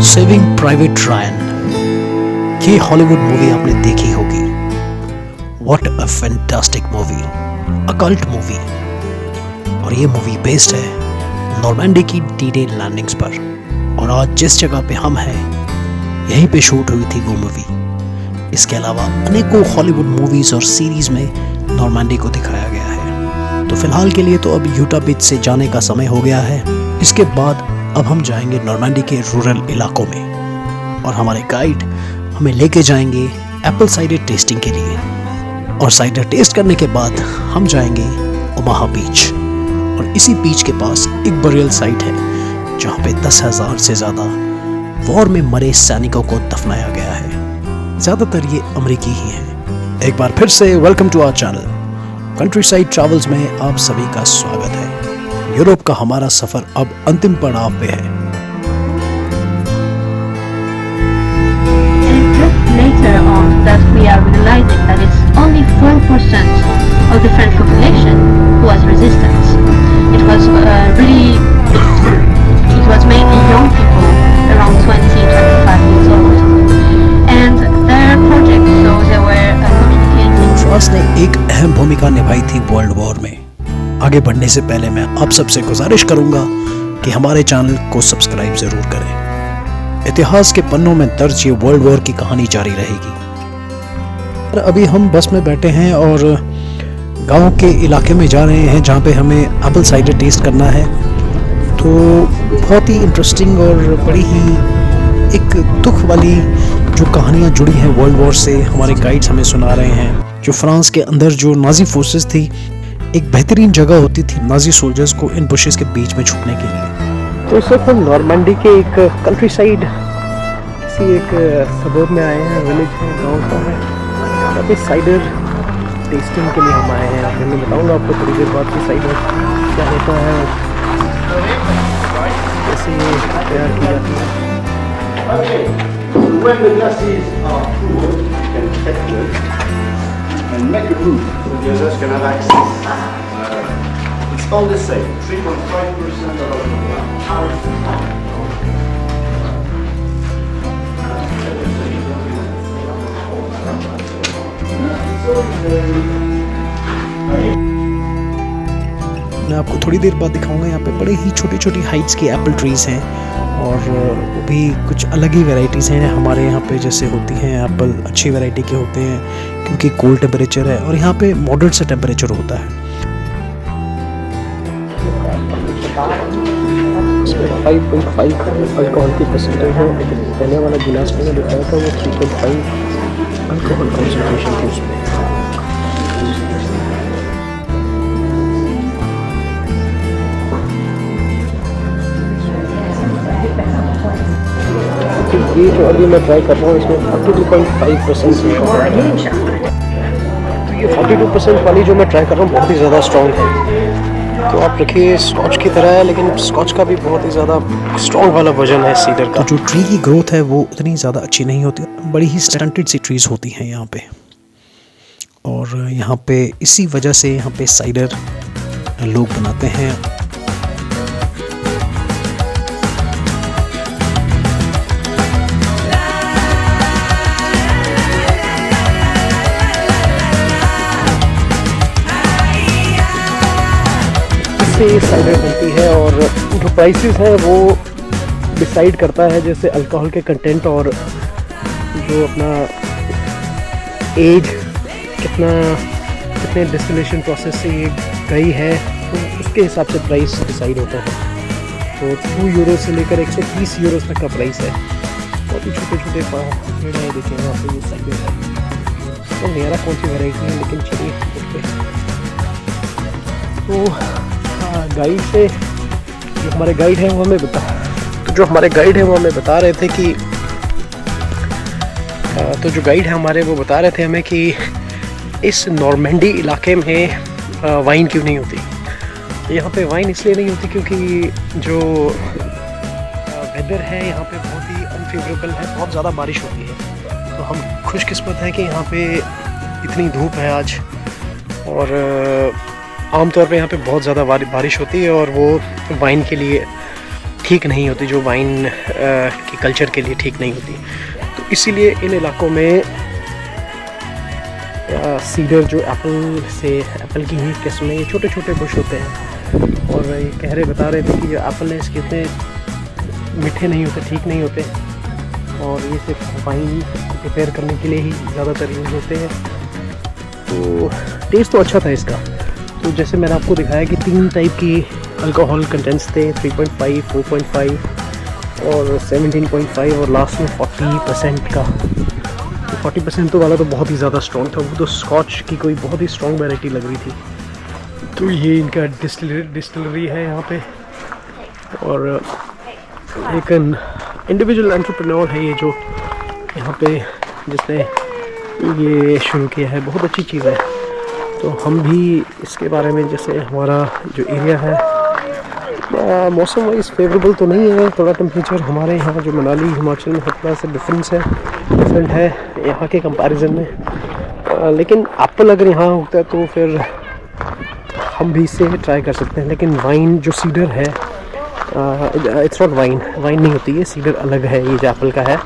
Saving private Ryan, ये Hollywood movie आपने देखी होगी। What a fantastic movie, a cult movie. और ये मूवी बेस्ड है नॉर्मैंडी की डी-डे लैंडिंग्स पर। और आज जिस जगह पे हम हैं, यहीं पे शूट हुई थी वो मूवी। इसके अलावा अनेकों हॉलीवुड मूवीज और सीरीज में नॉर्मैंडी को दिखाया गया है। तो फिलहाल के लिए तो अब यूटा बीच से जाने का समय हो गया है। इसके बाद अब हम जाएंगे नॉर्मैंडी के रूरल इलाकों में और हमारे गाइड हमें लेके जाएंगे एप्पल साइडर टेस्टिंग के लिए। और साइडर टेस्ट करने के बाद हम जाएंगे ओमाहा बीच। और इसी बीच के पास एक बरियल साइट है जहाँ पे 10,000 से ज़्यादा वॉर में मरे सैनिकों को दफनाया गया है। ज़्यादातर ये अमेरिकी ही हैं। एक बार फिर से welcome to our channel Countryside Travels में आप सभी का स्वागत है। यूरोप का हमारा सफर अब अंतिम पड़ाव पे है। Later on that we are realizing that it's only 4% of the French population who was resistance. It was mainly young people around 20-25 years old, and their project, so they were communicating. France ने एक अहम भूमिका निभाई थी world war में। आगे बढ़ने से पहले मैं आप सबसे गुजारिश करूंगा कि हमारे चैनल को सब्सक्राइब जरूर करें। इतिहास के पन्नों में दर्ज ये वर्ल्ड वॉर की कहानी जारी रहेगी। अभी हम बस में बैठे हैं और गांव के इलाके में जा रहे हैं जहां पे हमें एप्पल साइडर टेस्ट करना है। तो बहुत ही इंटरेस्टिंग और बड़ी ही एक दुख वाली जो कहानियां जुड़ी हैं वर्ल्ड वॉर से हमारे गाइड्स हमें सुना रहे हैं। जो फ्रांस के अंदर जो नाजी फोर्सेस थी, एक बेहतरीन जगह होती थी नाजी सोल्जर्स को इन बुशेस के बीच में छुपने के लिए। तो इस वक्त हम नॉर्मैंडी के एक कंट्री साइड किसी एक सबर्ब में आए हैं, विलेज है, गांव का है। यहाँ पे साइडर टेस्टिंग के लिए हम आए हैं। फिर मैं बताऊंगा आपको थोड़ी देर बाद कि साइडर क्या होता है, कैसे ये तैयार की जाती है। When the glasses are full, you can check them and make a group so the others can have access. It's all the same, 3.5% of मैं आपको थोड़ी देर बाद दिखाऊंगा। यहाँ पे बड़े ही छोटी छोटी हाइट्स की एप्पल ट्रीज हैं और वो भी कुछ अलग ही वैरायटीज़ हैं। हमारे यहाँ पे जैसे होती हैं एप्पल अच्छी वैरायटी के होते हैं क्योंकि कोल्ड टेम्परेचर है, और यहाँ पे मॉडरेट से टेम्परेचर होता है। इसमें 5.5 अल्कोहल की परसेंटेज है, लेकिन पहले वाला गिलास में दिखाया था वो 3.5 अल्कोहल कॉन्सेंट्रेशन थी उसमें। ये जो अभी मैं ट्राई कर रहा हूँ इसमें 42.5% तो ये 42% वाली जो मैं ट्राई कर रहा हूँ बहुत ही ज़्यादा स्ट्रॉन्ग है। तो आप रखिए स्कॉच की तरह है, लेकिन स्कॉच का भी बहुत ही ज़्यादा स्ट्रॉन्ग वाला वर्जन है सीडर का। जो ट्री की ग्रोथ है वो उतनी ज़्यादा अच्छी नहीं होती, बड़ी ही स्टंटेड सी ट्रीज होती हैं यहाँ पे। और यहाँ पे इसी वजह से यहाँ पे साइडर लोग बनाते हैं। से साइडर बनती है और जो प्राइसेस हैं वो डिसाइड करता है जैसे अल्कोहल के कंटेंट और जो अपना एज कितने डिस्टिलेशन प्रोसेस से ये गई है, तो उसके हिसाब से प्राइस डिसाइड होता है। तो 2 यूरो से लेकर 130 यूरो तक का प्राइस है। बहुत ही छोटे छोटे पेड़ हैं, देखेंगे वहाँ पे ये साइडर है। तो मेरा कौन सी वैरायटी है, लेकिन चलिए देखते हैं। तो गाइड से जो हमारे गाइड हैं वो हमें बता रहे थे कि वो बता रहे थे हमें कि इस नॉर्मैंडी इलाके में वाइन क्यों नहीं होती। यहाँ पे वाइन इसलिए नहीं होती क्योंकि जो वेदर है यहाँ पे बहुत ही अनफेवरेबल है, बहुत ज़्यादा बारिश होती है। तो हम खुशकिस्मत हैं कि यहाँ पे इतनी धूप है आज, और आमतौर पे यहाँ पे बहुत ज़्यादा बारिश होती है और वो वाइन के लिए ठीक नहीं होती, जो वाइन के कल्चर के लिए ठीक नहीं होती। तो इसीलिए इन इलाकों में सीडर जो एप्पल की ही किस्म में ये छोटे छोटे बुश होते हैं। और ये बता रहे थे कि जो एप्पल है इसके इतने मीठे नहीं होते, ठीक नहीं होते, और ये सिर्फ वाइन प्रिपेयर करने के लिए ही ज़्यादातर यूज़ होते हैं। तो टेस्ट तो अच्छा था इसका। तो जैसे मैंने आपको दिखाया कि 3 टाइप की अल्कोहल कंटेंट्स थे, 3.5, 4.5 और 17.5, और लास्ट में 40% का। 40% तो वाला तो बहुत ही ज़्यादा स्ट्रॉन्ग था, वो तो स्कॉच की कोई बहुत ही स्ट्रॉन्ग वैरायटी लग रही थी। तो ये इनका डिस्टिलरी है यहाँ पे, और एक इंडिविजुअल एंटरप्रेन्योर है ये जो यहाँ पे जिसने ये शुरू किया है। बहुत अच्छी चीज़ है। तो हम भी इसके बारे में, जैसे हमारा जो एरिया है मौसम वाइज फेवरेबल तो नहीं है, थोड़ा टेम्परेचर हमारे यहाँ जो मनाली हिमाचल में थोड़ा सा डिफरेंट है यहाँ के कंपैरिजन में। लेकिन एप्पल अगर यहाँ होता है तो फिर हम भी इसे ट्राई कर सकते हैं। लेकिन वाइन जो सीडर है, इट्स नॉट वाइन नहीं होती है, सीडर अलग है। ये जो एप्पल का है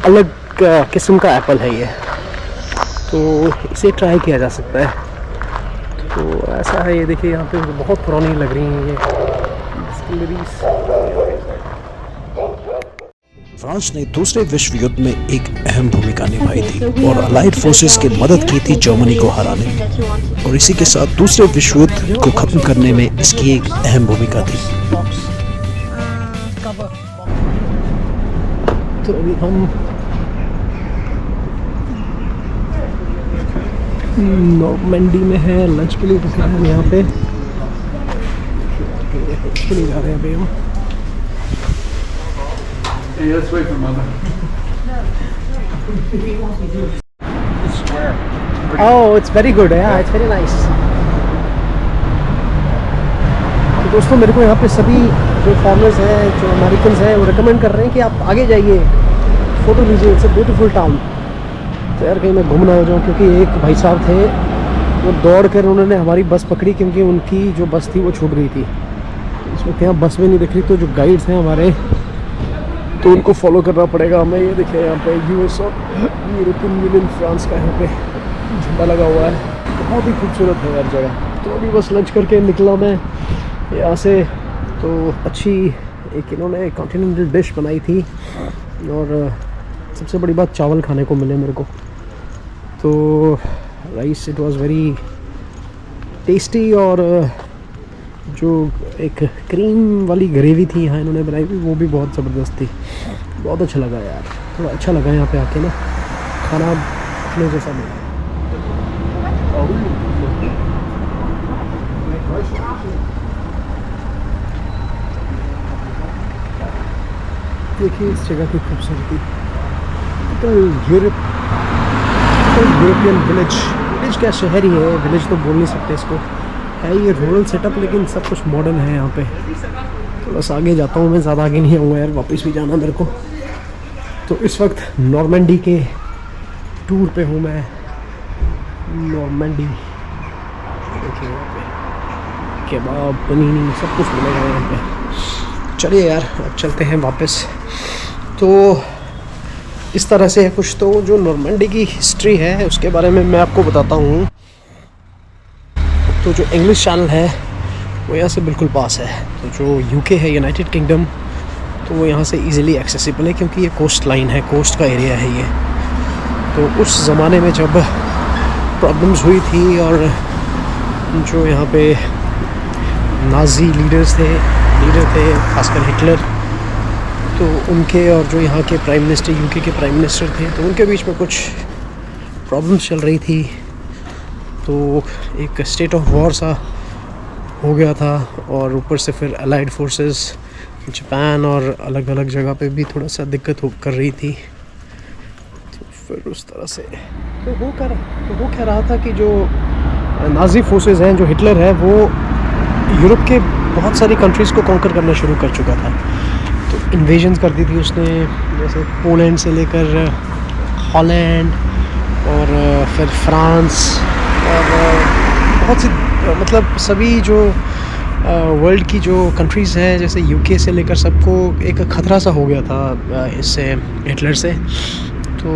अलग किस्म का एप्पल है ये, तो इसे ट्राई किया जा सकता है। तो ऐसा है, ये देखिए यहाँ पे बहुत पुरानी लग रही हैं ये डिस्टिलरीज। फ्रांस ने दूसरे विश्व युद्ध में एक अहम भूमिका निभाई थी और अलाइड फोर्सेस की मदद की थी जर्मनी को हराने, और इसी के साथ दूसरे विश्व युद्ध को खत्म करने में इसकी एक अहम भूमिका थी। तो अभी हम नॉर्मंडी में है, लंच के लिए रुके हैं यहाँ पे। नहीं जा रहे हैं अभी हम। Oh, it's very good, yeah, it's very nice. तो दोस्तों, मेरे को यहाँ पे सभी जो फॉरनर्स हैं, जो अमेरिकन हैं, वो रिकमेंड कर रहे हैं कि आप आगे जाइए, फ़ोटो लीजिए, इट्स अ ब्यूटीफुल टाउन। तो यार कहीं मैं घूम ना हो जाऊँ, क्योंकि एक भाई साहब थे वो दौड़ कर उन्होंने हमारी बस पकड़ी, क्योंकि उनकी जो बस थी वो छूट गई थी। इस वक्त यहाँ बस में नहीं दिख रही, तो जो गाइड्स हैं हमारे, तो उनको फॉलो करना पड़ेगा हमें। ये देखिए यहाँ पे यूएस और यूरोपियन यूनियन फ्रांस का यहाँ पे झंडा लगा हुआ है। बहुत ही खूबसूरत है यार जगह। तो अभी बस लंच करके निकला मैं यहाँ से। तो अच्छी एक इन्होंने कॉन्टिनेंटल डिश बनाई थी, और सबसे बड़ी बात चावल खाने को मिले मेरे को। तो rice, it was very tasty, और जो एक क्रीम वाली ग्रेवी थी यहाँ इन्होंने बनाई थी, वो भी बहुत ज़बरदस्त थी। बहुत अच्छा लगा यार, थोड़ा अच्छा लगा यहाँ पे आके ना, खाना अपने जैसा मिला। देखिए इस जगह की खूबसूरती। यूरोपियन विलेज क्या शहर ही है, विलेज तो बोल नहीं सकते इसको, है ये रूरल सेटअप, लेकिन सब कुछ मॉडर्न है यहाँ पे। थोड़ा सा आगे जाता हूँ मैं, ज़्यादा आगे नहीं आऊँगा यार, वापस भी जाना मेरे को। तो इस वक्त नॉर्मंडी के टूर पे हूँ मैं। नॉर्मंडी देखिए यहाँ पे केबाब, पनीनी सब कुछ मिलेगा यहाँ पे। चलिए यार अब चलते हैं वापस। तो इस तरह से है कुछ। तो जो नॉर्मंडी की हिस्ट्री है उसके बारे में मैं आपको बताता हूँ। तो जो इंग्लिश चैनल है वो यहाँ से बिल्कुल पास है। तो जो यूके है, यूनाइटेड किंगडम, तो वो यहाँ से इजीली एक्सेसिबल है, क्योंकि ये कोस्ट लाइन है, कोस्ट का एरिया है ये। तो उस ज़माने में जब प्रॉब्लम्स हुई थी, और जो यहाँ पे नाज़ी लीडर थे खासकर हिटलर, तो उनके और जो यहाँ के प्राइम मिनिस्टर, यूके के प्राइम मिनिस्टर थे, तो उनके बीच में कुछ प्रॉब्लम्स चल रही थी। तो एक स्टेट ऑफ वॉर सा हो गया था, और ऊपर से फिर अलाइड फोर्सेस जापान और अलग अलग जगह पे भी थोड़ा सा दिक्कत कर रही थी। तो फिर उस तरह से तो वो क्या रहा था कि जो नाज़ी फोर्सेस हैं, जो हिटलर है, वो यूरोप के बहुत सारी कंट्रीज़ को कॉन्कर करना शुरू कर चुका था। तो इन्वेजन्स कर दी थी उसने, जैसे पोलैंड से लेकर हॉलैंड, और फिर फ्रांस, और बहुत सी, मतलब सभी जो वर्ल्ड की जो कंट्रीज़ हैं जैसे यूके से लेकर सबको एक ख़तरा सा हो गया था इससे, हिटलर से। तो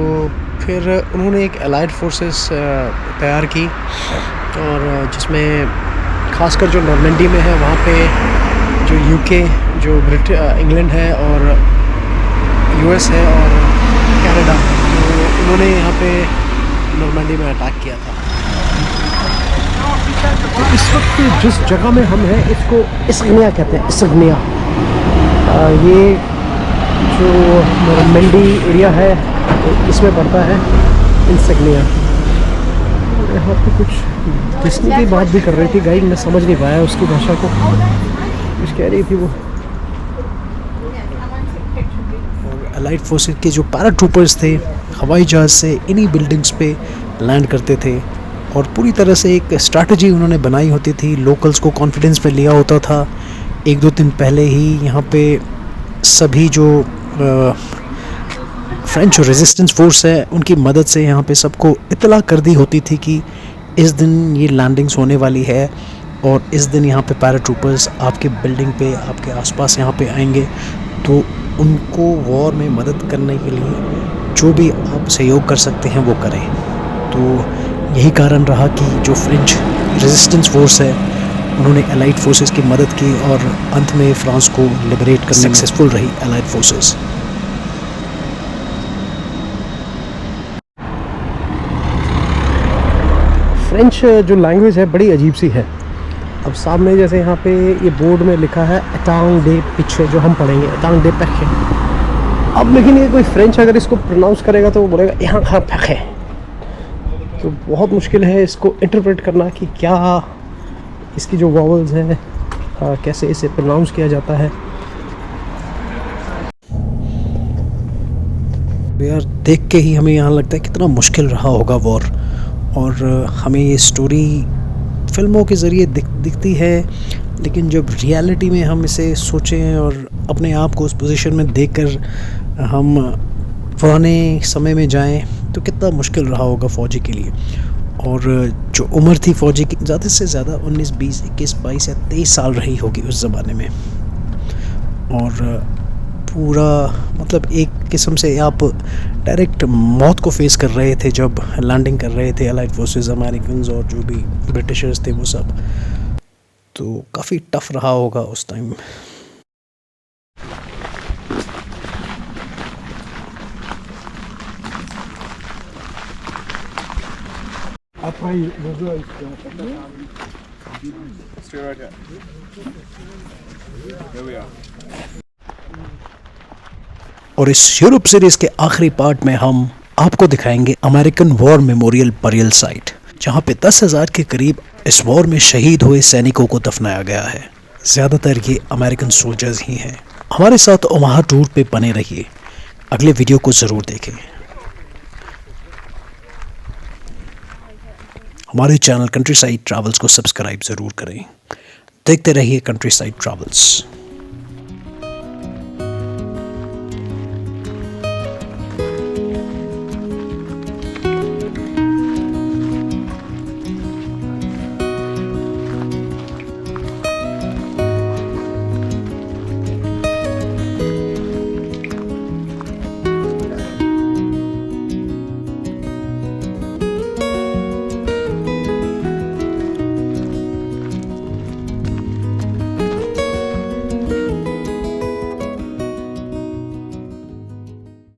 फिर उन्होंने एक अलाइड फोर्सेस तैयार की, और जिसमें खासकर जो नॉर्मेंडी में है वहाँ पे जो यूके, जो इंग्लैंड है और यूएस है और कनाडा, तो उन्होंने यहाँ पे नॉर्मेंडी में अटैक किया था। तो इस वक्त जिस जगह में हम हैं इसको इस्ग्निया कहते हैं, इस्ग्निया। ये जो नॉर्मेंडी एरिया है इसमें पड़ता है इस्ग्निया। यहाँ पे कुछ डिस्नी की बात भी कर रही थी गाइड, मैं समझ नहीं पाया उसकी भाषा को, कुछ कह रही थी वो। अलाइड फोर्सेस के जो पैराट्रूपर्स थे हवाई जहाज़ से इन्हीं बिल्डिंग्स पे लैंड करते थे, और पूरी तरह से एक स्ट्रैटेजी उन्होंने बनाई होती थी। लोकल्स को कॉन्फिडेंस पे लिया होता था। 1-2 दिन पहले ही यहाँ पे सभी जो फ्रेंच रेजिस्टेंस फोर्स है उनकी मदद से यहाँ पे सबको इत्तला कर दी होती थी कि इस दिन ये लैंडिंग्स होने वाली है, और इस दिन यहाँ पे पैराट्रूपर्स आपके बिल्डिंग पे, आपके आसपास यहाँ पे आएंगे। तो उनको वॉर में मदद करने के लिए जो भी आप सहयोग कर सकते हैं वो करें। तो यही कारण रहा कि जो फ्रेंच रेजिस्टेंस फोर्स है उन्होंने अलाइड फोर्सेस की मदद की, और अंत में फ्रांस को लिबरेट करने में सक्सेसफुल रही अलाइड फोर्सेस। फ्रेंच जो लैंग्वेज है बड़ी अजीब सी है। अब सामने जैसे यहाँ पे ये बोर्ड में लिखा है एटांग डे पिछे, जो हम पढ़ेंगे एटांग डे पैखे। अब लेकिन ये कोई फ्रेंच अगर इसको प्रोनाउंस करेगा तो वो बोलेगा यहाँ खा पैखे। तो बहुत मुश्किल है इसको इंटरप्रेट करना कि क्या इसकी जो वॉवल्स हैं कैसे इसे प्रोनाउंस किया जाता है। यार देख के ही हमें यहाँ लगता है कितना मुश्किल रहा होगा वॉर, और हमें ये स्टोरी फिल्मों के ज़रिए दिखती है, लेकिन जब रियलिटी में हम इसे सोचें और अपने आप को उस पोजीशन में देखकर हम पुराने समय में जाएं तो कितना मुश्किल रहा होगा फ़ौजी के लिए। और जो उम्र थी फ़ौजी की ज़्यादा से ज़्यादा 19, 20, 21, 22 या 23 साल रही होगी उस ज़माने में। और पूरा मतलब एक किस्म से आप डायरेक्ट मौत को फेस कर रहे थे जब लैंडिंग कर रहे थे अलाइड फोर्सेस, अमेरिकन और जो भी ब्रिटिशर्स थे वो सब। तो काफ़ी टफ रहा होगा उस टाइम। और इस यूरोप सीरीज के आखिरी पार्ट में हम आपको दिखाएंगे American war memorial burial site, जहां पे 10,000 के करीब इस वॉर में शहीद हुए सैनिकों को दफनाया गया है। ज़्यादातर ये अमेरिकन सोल्जर्स ही हैं। हमारे साथ ओमाहा टूर पे बने रहिए, अगले वीडियो को ज़रूर देखें। हमारे चैनल कंट्री साइड ट्रैवल्स को सब्सक्राइब ज़रूर करें। देखते रहिए कंट्री साइड ट्रैवल्स।